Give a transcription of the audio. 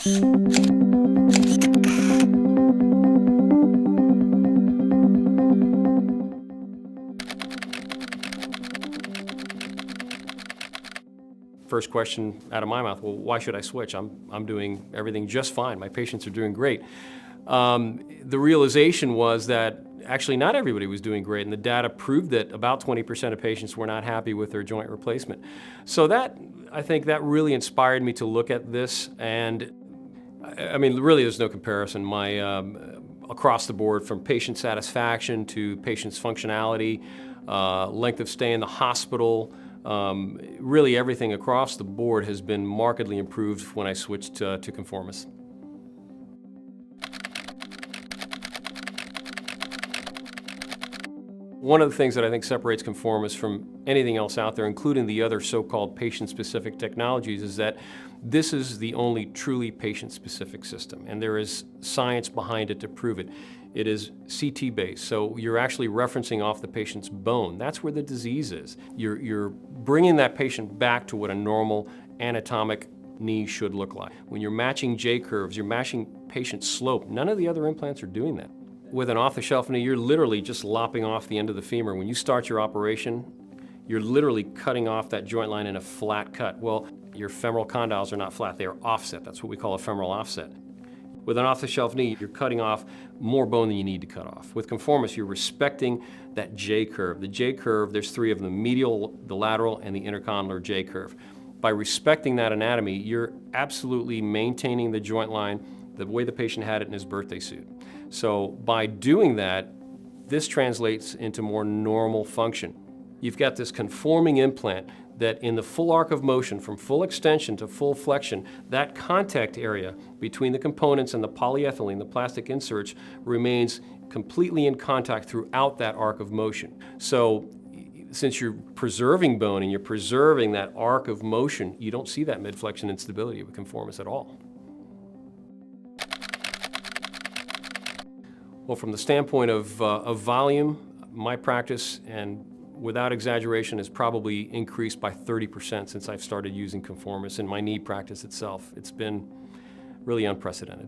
First question out of my mouth, well, why should I switch? I'm doing everything just fine. My patients are doing great. The realization was that actually not everybody was doing great, and the data proved that about 20% of patients were not happy with their joint replacement. So I think that really inspired me to look at this, and I mean, really there's no comparison. Across the board, from patient satisfaction to patient's functionality, length of stay in the hospital, really everything across the board has been markedly improved when I switched to Conformis. One of the things that I think separates Conformis from anything else out there, including the other so-called patient-specific technologies, is that this is the only truly patient-specific system, and there is science behind it to prove it. It is CT-based, so you're actually referencing off the patient's bone. That's where the disease is. You're bringing that patient back to what a normal anatomic knee should look like. When you're matching J-curves, you're matching patient slope. None of the other implants are doing that. With an off-the-shelf knee, you're literally just lopping off the end of the femur. When you start your operation, you're literally cutting off that joint line in a flat cut. Well, your femoral condyles are not flat, they are offset. That's what we call a femoral offset. With an off-the-shelf knee, you're cutting off more bone than you need to cut off. With Conformis, you're respecting that J-curve. The J-curve, there's three of them, the medial, the lateral, and the intercondylar J-curve. By respecting that anatomy, you're absolutely maintaining the joint line the way the patient had it in his birthday suit. So by doing that, this translates into more normal function. You've got this conforming implant that in the full arc of motion, from full extension to full flexion, that contact area between the components and the polyethylene, the plastic inserts, remains completely in contact throughout that arc of motion. So since you're preserving bone and you're preserving that arc of motion, you don't see that midflexion instability with Conformis at all. Well, from the standpoint of volume, my practice, and without exaggeration, has probably increased by 30% since I've started using Conformis in my knee practice itself. It's been really unprecedented.